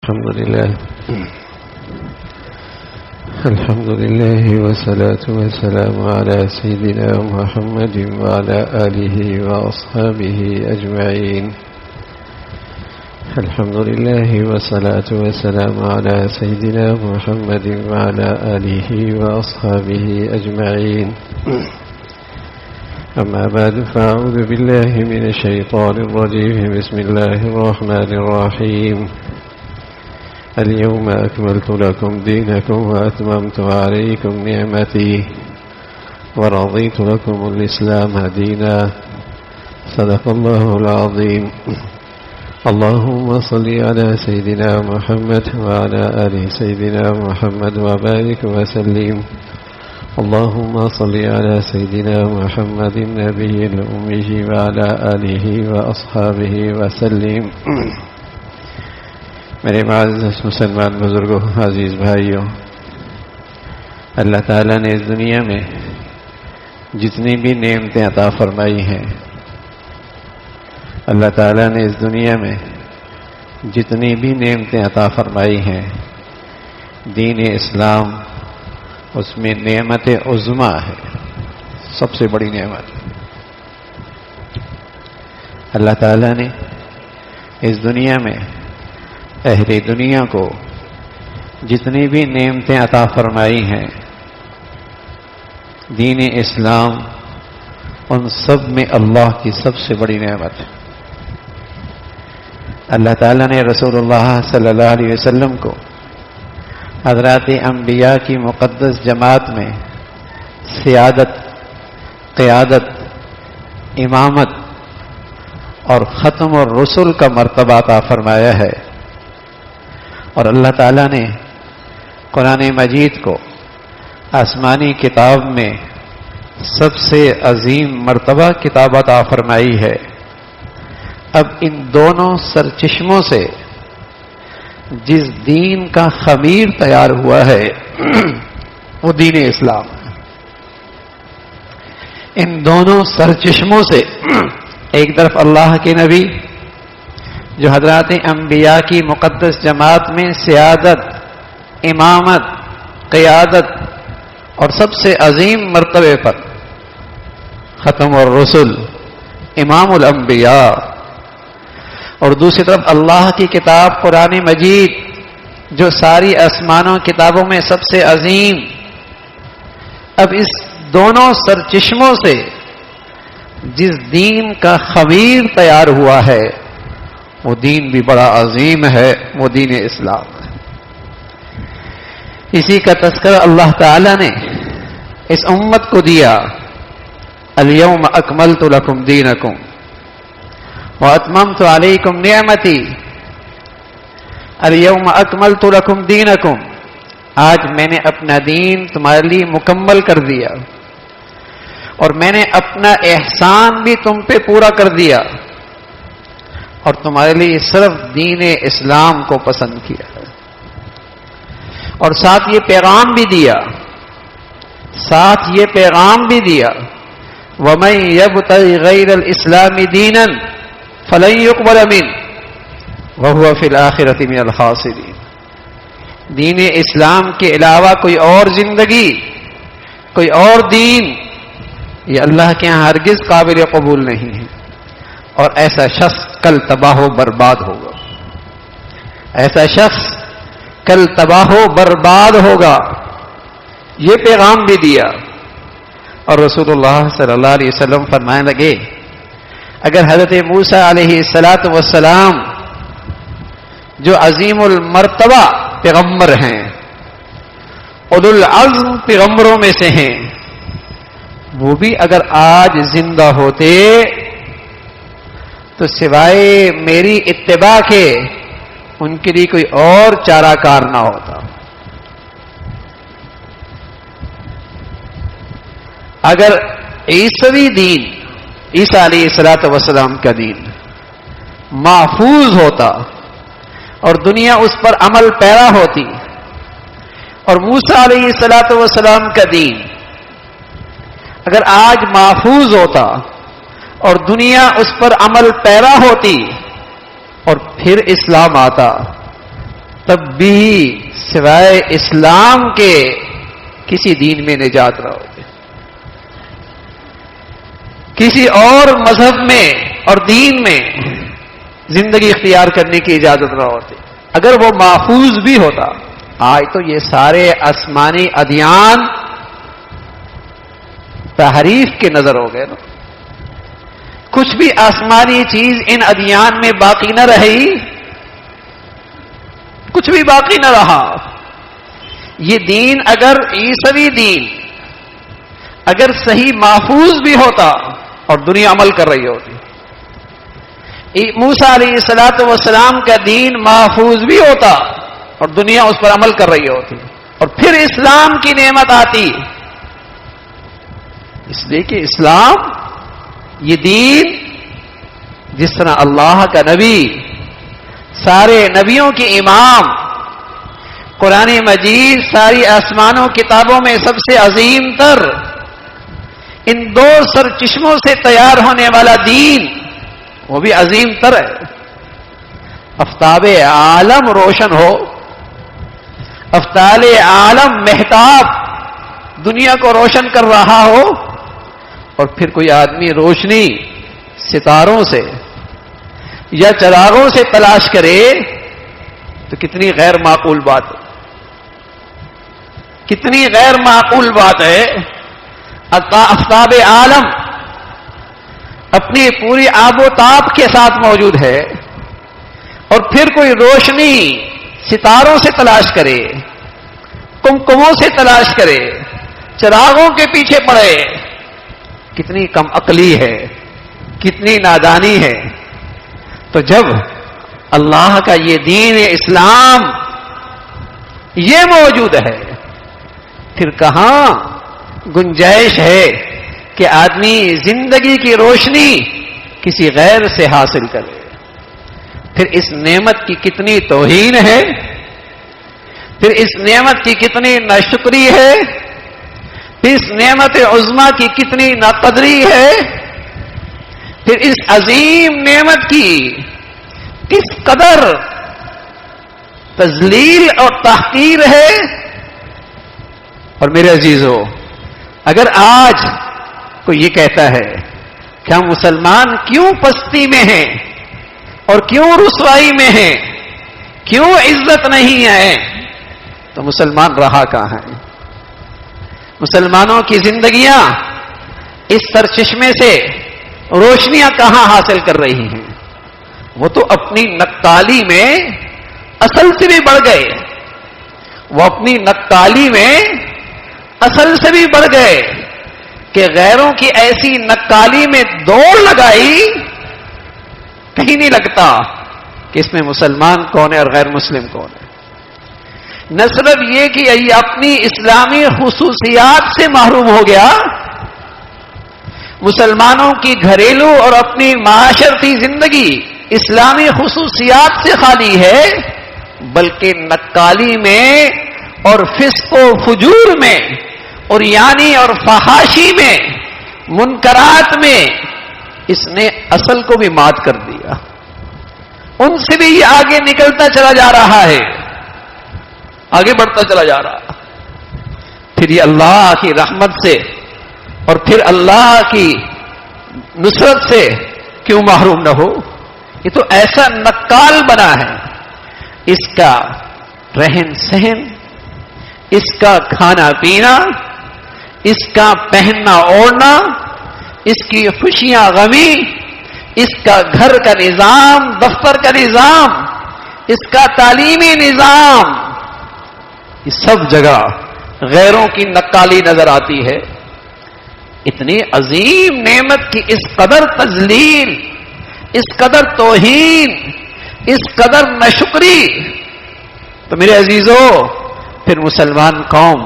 الحمد لله والصلاة والسلام على سيدنا محمد وعلى آله وأصحابه أجمعين. الحمد لله والصلاة والسلام على سيدنا محمد وعلى آله وأصحابه أجمعين. أما بعد فأعوذ بالله من الشيطان الرجيم. بسم الله الرحمن الرحيم. اليوم أكملت لكم دينكم وأتممت عليكم نعمتي ورضيت لكم الإسلام دينا. صدق الله العظيم. اللهم صل على سيدنا محمد وعلى آل سيدنا محمد وبارك وسلم. اللهم صل على سيدنا محمد النبي الأمي وعلى آله وأصحابه وسلم. میرے معزز مسلمان بزرگوں، عزیز بھائیوں، اللہ تعالیٰ نے اس دنیا میں جتنی بھی نعمتیں عطا فرمائی ہیں، اللہ تعالیٰ نے اس دنیا میں جتنی بھی نعمتیں عطا فرمائی ہیں، دین اسلام اس میں نعمت عظمیٰ ہے، سب سے بڑی نعمت. اللہ تعالیٰ نے اس دنیا میں اہل دنیا کو جتنی بھی نعمتیں عطا فرمائی ہیں، دین اسلام ان سب میں اللہ کی سب سے بڑی نعمت ہے. اللہ تعالیٰ نے رسول اللہ صلی اللہ علیہ وسلم کو حضرات انبیاء کی مقدس جماعت میں سیادت، قیادت، امامت اور ختم الرسل کا مرتبہ عطا فرمایا ہے. اور اللہ تعالیٰ نے قرآن مجید کو آسمانی کتاب میں سب سے عظیم مرتبہ کتاب عطا فرمائی ہے. اب ان دونوں سرچشموں سے جس دین کا خمیر تیار ہوا ہے وہ دین اسلام ہے. ان دونوں سرچشموں سے ایک طرف اللہ کے نبی جو حضرات انبیاء کی مقدس جماعت میں سیادت، امامت، قیادت اور سب سے عظیم مرتبے پر ختم الرسل، امام الانبیاء، اور دوسری طرف اللہ کی کتاب قرآن مجید جو ساری آسمانوں کتابوں میں سب سے عظیم. اب اس دونوں سرچشموں سے جس دین کا خمیر تیار ہوا ہے وہ دین بھی بڑا عظیم ہے، وہ دین اسلام ہے. اسی کا تذکرہ اللہ تعالی نے اس امت کو دیا. الیوم اکملت لکم دینکم واتممت علیکم نعمتی. الیوم اکملت لکم دینکم، آج میں نے اپنا دین تمہارے لیے مکمل کر دیا اور میں نے اپنا احسان بھی تم پہ پورا کر دیا اور تمہارے لیے صرف دین اسلام کو پسند کیا ہے. اور ساتھ یہ پیغام بھی دیا، وَمَن يَبْتَغِ غَيْرَ الْإِسْلَامِ دِينًا فَلَن يُقْبَلَ مِنْهُ وَهُوَ فِي الْآخِرَةِ مِنَ الْخَاسِرِينَ. دین اسلام کے علاوہ کوئی اور زندگی، کوئی اور دین یہ اللہ کے ہاں ہرگز قابل قبول نہیں ہے، اور ایسا شخص کل تباہ و برباد ہوگا. ایسا شخص کل تباہ و برباد ہوگا. یہ پیغام بھی دیا. اور رسول اللہ صلی اللہ علیہ وسلم فرمانے لگے اگر حضرت موسیٰ علیہ السلام جو عظیم المرتبہ پیغمبر ہیں، اولو العزم پیغمبروں میں سے ہیں، وہ بھی اگر آج زندہ ہوتے تو سوائے میری اتباع کے ان کے لیے کوئی اور چارہ کار نہ ہوتا. اگر عیسوی دین، عیسیٰ علیہ السلام کا دین محفوظ ہوتا اور دنیا اس پر عمل پیرا ہوتی، اور موسیٰ علیہ السلام کا دین اگر آج محفوظ ہوتا اور دنیا اس پر عمل پیرا ہوتی اور پھر اسلام آتا تب بھی سوائے اسلام کے کسی دین میں نجات نہ ہوتی، کسی اور مذہب میں اور دین میں زندگی اختیار کرنے کی اجازت نہ ہوتی، اگر وہ محفوظ بھی ہوتا۔ آج تو یہ سارے آسمانی ادیان تحریف کے نظر ہو گئے نا، کچھ بھی آسمانی چیز ان ادیان میں باقی نہ رہی، کچھ بھی باقی نہ رہا۔ یہ دین اگر عیسوی دین اگر صحیح محفوظ بھی ہوتا اور دنیا عمل کر رہی ہوتی، موسیٰ علیہ الصلوۃ والسلام کا دین محفوظ بھی ہوتا اور دنیا اس پر عمل کر رہی ہوتی، اور پھر اسلام کی نعمت آتی، اس لیے کہ اسلام یہ دین جس طرح اللہ کا نبی، سارے نبیوں کے امام، قرآن مجید ساری آسمانوں کتابوں میں سب سے عظیم تر، ان دو سرچشموں سے تیار ہونے والا دین وہ بھی عظیم تر ہے۔ آفتاب عالم روشن ہو، آفتاب عالم مہتاب دنیا کو روشن کر رہا ہو، اور پھر کوئی آدمی روشنی ستاروں سے یا چراغوں سے تلاش کرے تو کتنی غیر معقول بات ہے، کتنی غیر معقول بات ہے۔ آفتاب عالم اپنی پوری آب و تاب کے ساتھ موجود ہے، اور پھر کوئی روشنی ستاروں سے تلاش کرے، کمکموں سے تلاش کرے، چراغوں کے پیچھے پڑے، کتنی کم عقلی ہے، کتنی نادانی ہے۔ تو جب اللہ کا یہ دین اسلام یہ موجود ہے، پھر کہاں گنجائش ہے کہ آدمی زندگی کی روشنی کسی غیر سے حاصل کرے؟ پھر اس نعمت کی کتنی توہین ہے، پھر اس نعمت کی کتنی ناشکری ہے، پھر اس نعمت عظمیٰ کی کتنی ناقدری ہے، پھر اس عظیم نعمت کی کس قدر تذلیل اور تحقیر ہے۔ اور میرے عزیزو، اگر آج کوئی یہ کہتا ہے کہ ہم مسلمان کیوں پستی میں ہیں اور کیوں رسوائی میں ہیں، کیوں عزت نہیں ہے، تو مسلمان رہا کہاں ہے؟ مسلمانوں کی زندگیاں اس سرچشمے سے روشنیاں کہاں حاصل کر رہی ہیں؟ وہ تو اپنی نقالی میں اصل سے بھی بڑھ گئے، وہ اپنی نقالی میں اصل سے بھی بڑھ گئے کہ غیروں کی ایسی نقالی میں دوڑ لگائی، کہیں نہیں لگتا کہ اس میں مسلمان کون ہے اور غیر مسلم کون ہے۔ نہ صرف یہ کہ یہ اپنی اسلامی خصوصیات سے محروم ہو گیا، مسلمانوں کی گھریلو اور اپنی معاشرتی زندگی اسلامی خصوصیات سے خالی ہے، بلکہ نقالی میں اور فسق و فجور میں اور یعنی اور فحاشی میں، منکرات میں اس نے اصل کو بھی مات کر دیا۔ ان سے بھی یہ آگے نکلتا چلا جا رہا ہے، آگے بڑھتا چلا جا رہا۔ پھر یہ اللہ کی رحمت سے اور پھر اللہ کی نصرت سے کیوں محروم نہ ہو؟ یہ تو ایسا نقال بنا ہے، اس کا رہن سہن، اس کا کھانا پینا، اس کا پہننا اوڑھنا، اس کی خوشیاں غمی، اس کا گھر کا نظام، دفتر کا نظام، اس کا تعلیمی نظام، یہ سب جگہ غیروں کی نقالی نظر آتی ہے۔ اتنی عظیم نعمت کی اس قدر تذلیل، اس قدر توہین، اس قدر ناشکری، تو میرے عزیزو پھر مسلمان قوم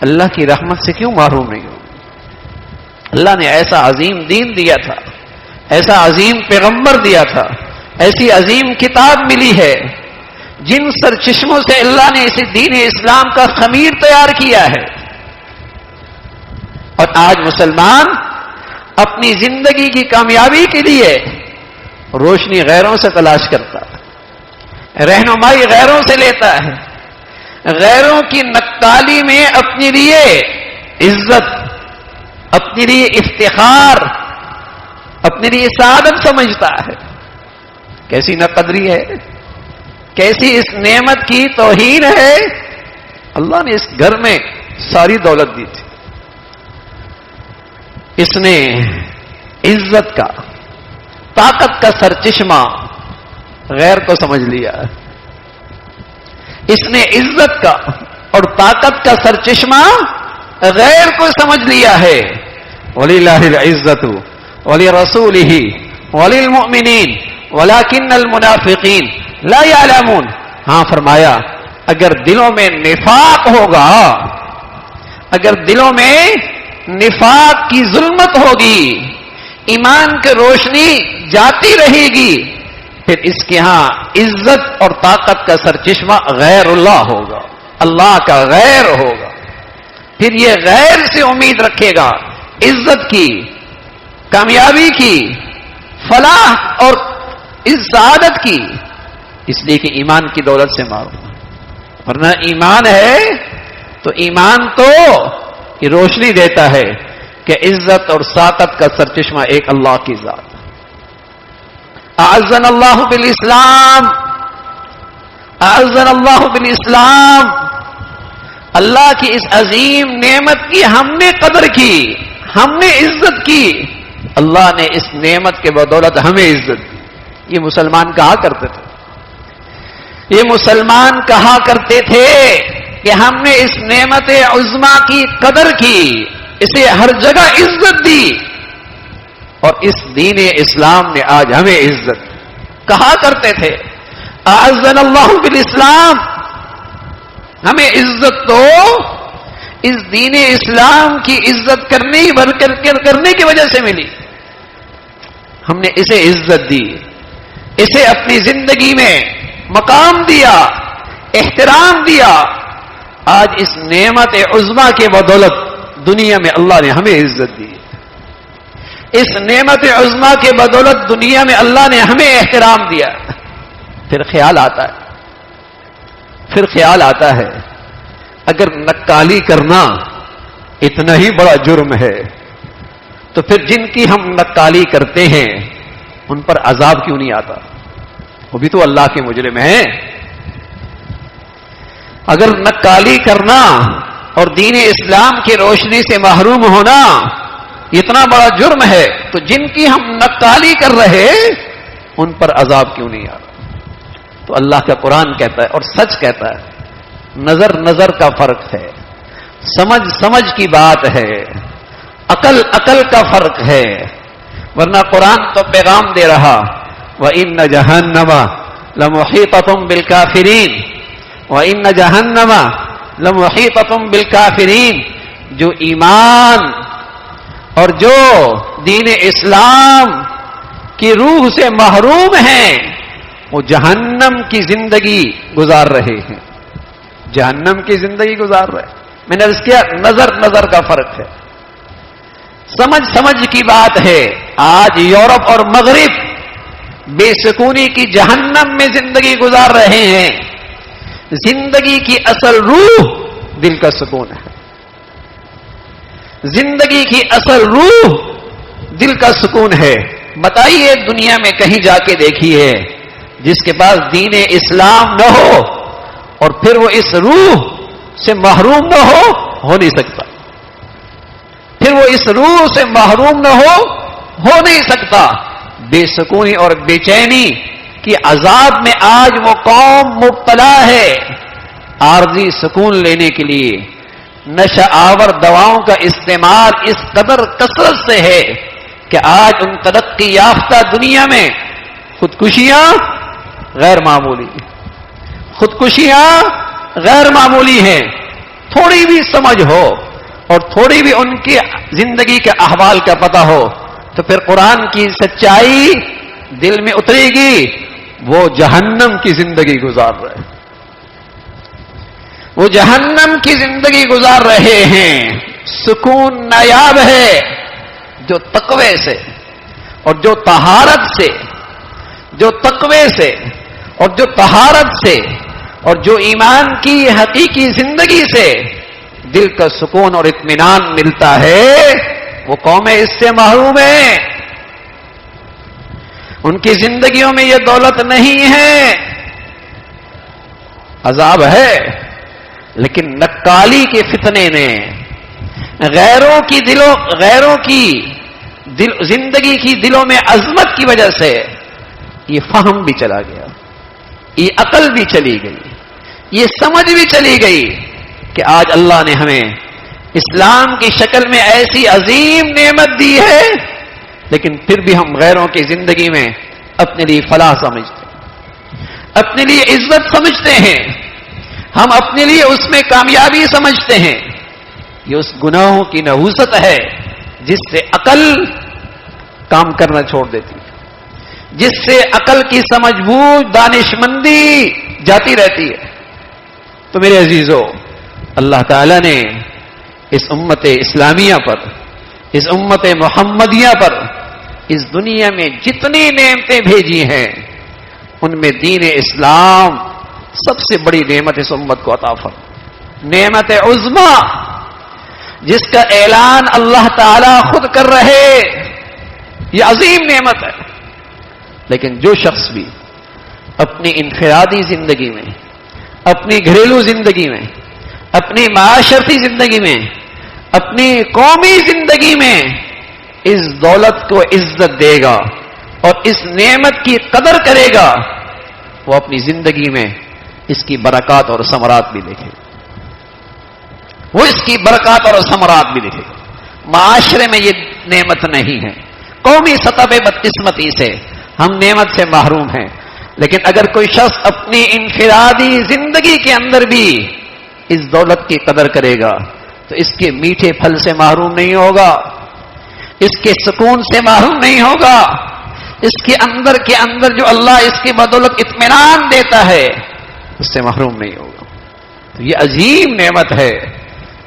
اللہ کی رحمت سے کیوں محروم نہیں ہو؟ اللہ نے ایسا عظیم دین دیا تھا، ایسا عظیم پیغمبر دیا تھا، ایسی عظیم کتاب ملی ہے، جن سرچشموں سے اللہ نے اس دین اسلام کا خمیر تیار کیا ہے، اور آج مسلمان اپنی زندگی کی کامیابی کے لیے روشنی غیروں سے تلاش کرتا ہے، رہنمائی غیروں سے لیتا ہے، غیروں کی نقالی میں اپنے لیے عزت، اپنے لیے افتخار، اپنے لیے سعادت سمجھتا ہے۔ کیسی ناقدری ہے، کیسی اس نعمت کی توہین ہے۔ اللہ نے اس گھر میں ساری دولت دی تھی، اس نے عزت کا، طاقت کا سرچشمہ غیر کو سمجھ لیا، اس نے عزت کا اور طاقت کا سرچشمہ غیر کو سمجھ لیا ہے۔ وَلِلَّهِ الْعِزَّةُ وَلِرَسُولِهِ وَلِلْمُؤْمِنِينَ وَلَكِنَّ الْمُنَافِقِينَ لَا يَعْلَمُونَ۔ ہاں فرمایا اگر دلوں میں نفاق ہوگا، اگر دلوں میں نفاق کی ظلمت ہوگی، ایمان کی روشنی جاتی رہے گی، پھر اس کے ہاں عزت اور طاقت کا سرچشمہ غیر اللہ ہوگا، اللہ کا غیر ہوگا۔ پھر یہ غیر سے امید رکھے گا عزت کی، کامیابی کی، فلاح اور اس سعادت کی، اس لیے کہ ایمان کی دولت سے معروف، ورنہ ایمان ہے تو ایمان تو یہ روشنی دیتا ہے کہ عزت اور سعادت کا سرچشمہ ایک اللہ کی ذات۔ اعزنا اللہ بالاسلام، اعزنا اللہ بالاسلام۔ اللہ کی اس عظیم نعمت کی ہم نے قدر کی، ہم نے عزت کی، اللہ نے اس نعمت کے بدولت ہمیں عزت دی۔ یہ مسلمان کہا کرتے تھے، یہ مسلمان کہا کرتے تھے کہ ہم نے اس نعمت عظما کی قدر کی، اسے ہر جگہ عزت دی، اور اس دین اسلام نے آج ہمیں عزت کہا کرتے تھے۔ اعزنا اللہ بالاسلام، ہمیں عزت تو اس دین اسلام کی عزت کرنے کی وجہ سے ملی، ہم نے اسے عزت دی، اسے اپنی زندگی میں مقام دیا، احترام دیا۔ آج اس نعمت عظما کے بدولت دنیا میں اللہ نے ہمیں عزت دی، اس نعمت عظما کے بدولت دنیا میں اللہ نے ہمیں احترام دیا۔ پھر خیال آتا ہے اگر نکالی کرنا اتنا ہی بڑا جرم ہے تو پھر جن کی ہم نکالی کرتے ہیں ان پر عذاب کیوں نہیں آتا؟ وہ بھی تو اللہ کے مجرم ہیں۔ اگر نکالی کرنا اور دین اسلام کی روشنی سے محروم ہونا اتنا بڑا جرم ہے تو جن کی ہم نکالی کر رہے ان پر عذاب کیوں نہیں آ رہا؟ تو اللہ کا قرآن کہتا ہے اور سچ کہتا ہے، نظر کا فرق ہے، سمجھ کی بات ہے، عقل کا فرق ہے، ورنہ قرآن تو پیغام دے رہا وَإِنَّ جَهَنَّمَ لَمُحِيطَةٌ بِالْكَافِرِينَ وَإِنَّ جَهَنَّمَ لَمُحِيطَةٌ بِالْكَافِرِينَ۔ جو ایمان اور جو دین اسلام کی روح سے محروم ہیں وہ جہنم کی زندگی گزار رہے ہیں، جہنم کی زندگی گزار رہے ہیں۔ میں نے عرض کیا نظر کا فرق ہے، سمجھ کی بات ہے۔ آج یورپ اور مغرب بے سکونی کی جہنم میں زندگی گزار رہے ہیں، زندگی کی اصل روح دل کا سکون ہے، زندگی کی اصل روح دل کا سکون ہے۔ بتائیے دنیا میں کہیں جا کے دیکھیے جس کے پاس دین اسلام نہ ہو اور پھر وہ اس روح سے محروم نہ ہو نہیں سکتا، پھر وہ اس روح سے محروم نہ ہو نہیں سکتا۔ بے سکونی اور بے چینی کی عذاب میں آج وہ قوم مبتلا ہے۔ عارضی سکون لینے کے لیے نشہ آور دواؤں کا استعمال اس قدر کثرت سے ہے کہ آج ان ترقی یافتہ دنیا میں خودکشیاں غیر معمولی ہیں۔ تھوڑی بھی سمجھ ہو اور تھوڑی بھی ان کی زندگی کے احوال کا پتہ ہو تو پھر قرآن کی سچائی دل میں اترے گی، وہ جہنم کی زندگی گزار رہے، وہ جہنم کی زندگی گزار رہے ہیں۔ سکون نایاب ہے جو تقوی سے اور جو طہارت سے، جو تقوی سے اور جو طہارت سے اور جو ایمان کی حقیقی زندگی سے دل کا سکون اور اطمینان ملتا ہے، وہ قومیں اس سے محروم ہیں. ان کی زندگیوں میں یہ دولت نہیں ہے. عذاب ہے، لیکن نکالی کے فتنے نے غیروں کی زندگی کی دلوں میں عظمت کی وجہ سے یہ فہم بھی چلا گیا، یہ عقل بھی چلی گئی، یہ سمجھ بھی چلی گئی کہ آج اللہ نے ہمیں اسلام کی شکل میں ایسی عظیم نعمت دی ہے، لیکن پھر بھی ہم غیروں کی زندگی میں اپنے لیے فلاح سمجھتے ہیں، اپنے لیے عزت سمجھتے ہیں، ہم اپنے لیے اس میں کامیابی سمجھتے ہیں. یہ اس گناہوں کی نحوست ہے جس سے عقل کام کرنا چھوڑ دیتی ہے، جس سے عقل کی سمجھ بوجھ دانشمندی جاتی رہتی ہے. تو میرے عزیزو، اللہ تعالی نے اس امت اسلامیہ پر، اس امت محمدیہ پر اس دنیا میں جتنی نعمتیں بھیجی ہیں، ان میں دین اسلام سب سے بڑی نعمت اس امت کو عطا فرمائی. نعمت عظمی جس کا اعلان اللہ تعالی خود کر رہے، یہ عظیم نعمت ہے. لیکن جو شخص بھی اپنی انفرادی زندگی میں، اپنی گھریلو زندگی میں، اپنی معاشرتی زندگی میں، اپنی قومی زندگی میں اس دولت کو عزت دے گا اور اس نعمت کی قدر کرے گا، وہ اپنی زندگی میں اس کی برکات اور ثمرات بھی دیکھے گا. وہ اس کی برکات اور ثمرات بھی دیکھے گا. معاشرے میں یہ نعمت نہیں ہے. قومی سطح پہ بدقسمتی سے ہم نعمت سے محروم ہیں. لیکن اگر کوئی شخص اپنی انفرادی زندگی کے اندر بھی اس دولت کی قدر کرے گا تو اس کے میٹھے پھل سے محروم نہیں ہوگا، اس کے سکون سے محروم نہیں ہوگا، اس کے اندر جو اللہ اس کی بدولت اطمینان دیتا ہے اس سے محروم نہیں ہوگا. تو یہ عظیم نعمت ہے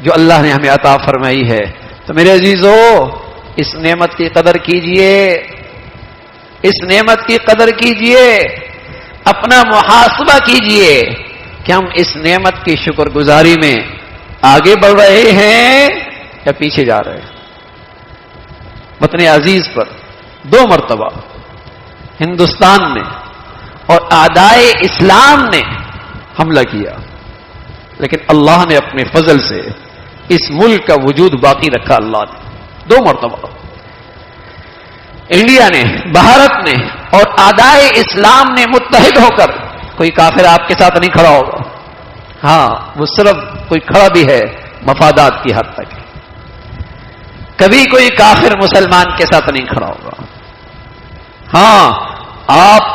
جو اللہ نے ہمیں عطا فرمائی ہے. تو میرے عزیزو، اس نعمت کی قدر کیجئے، اس نعمت کی قدر کیجئے، اپنا محاسبہ کیجئے کہ ہم اس نعمت کی شکر گزاری میں آگے بڑھ رہے ہیں یا پیچھے جا رہے ہیں. وطن عزیز پر 2 مرتبہ ہندوستان نے اور اعدائے اسلام نے حملہ کیا، لیکن اللہ نے اپنے فضل سے اس ملک کا وجود باقی رکھا. اللہ نے 2 مرتبہ انڈیا نے، بھارت نے اور اعدائے اسلام نے متحد ہو کر، کوئی کافر آپ کے ساتھ نہیں کھڑا ہوگا. ہاں، وہ صرف کوئی کھڑا بھی ہے مفادات کی حد تک. کبھی کوئی کافر مسلمان کے ساتھ نہیں کھڑا ہوگا. ہاں، آپ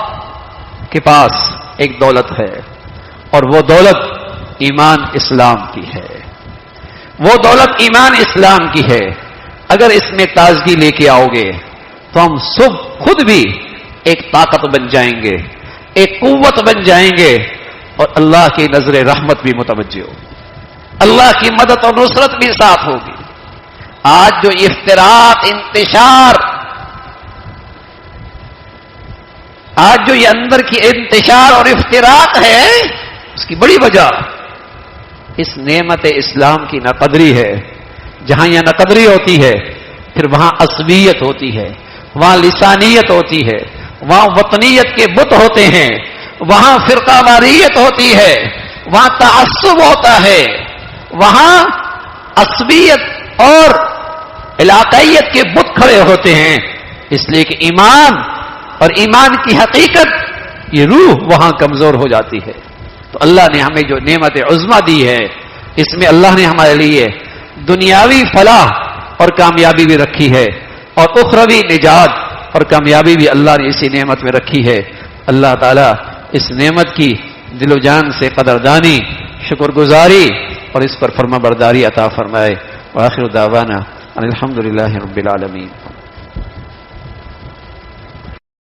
کے پاس ایک دولت ہے اور وہ دولت ایمان اسلام کی ہے. وہ دولت ایمان اسلام کی ہے. اگر اس میں تازگی لے کے آؤ گے تو ہم سب خود بھی ایک طاقت بن جائیں گے، ایک قوت بن جائیں گے، اور اللہ کی نظر رحمت بھی متوجہ ہوگی، اللہ کی مدد اور نصرت بھی ساتھ ہوگی. آج جو افتراق، انتشار، آج جو یہ اندر کی انتشار اور افتراق ہے، اس کی بڑی وجہ اس نعمت اسلام کی ناقدری ہے. جہاں یہ ناقدری ہوتی ہے پھر وہاں عصبیت ہوتی ہے، وہاں لسانیت ہوتی ہے، وہاں وطنیت کے بت ہوتے ہیں، وہاں فرقہ واریت ہوتی ہے، وہاں تعصب ہوتا ہے، وہاں عصبیت اور علاقائیت کے بت کھڑے ہوتے ہیں. اس لیے کہ ایمان اور ایمان کی حقیقت، یہ روح وہاں کمزور ہو جاتی ہے. تو اللہ نے ہمیں جو نعمت عظمی دی ہے، اس میں اللہ نے ہمارے لیے دنیاوی فلاح اور کامیابی بھی رکھی ہے، اور اخروی نجات اور کامیابی بھی اللہ نے اسی نعمت میں رکھی ہے. اللہ تعالیٰ اس نعمت کی دل و جان سے قدردانی، شکر گزاری اور اس پر فرما برداری عطا فرمائے. وآخر دعوانا الحمدللہ رب العالمین.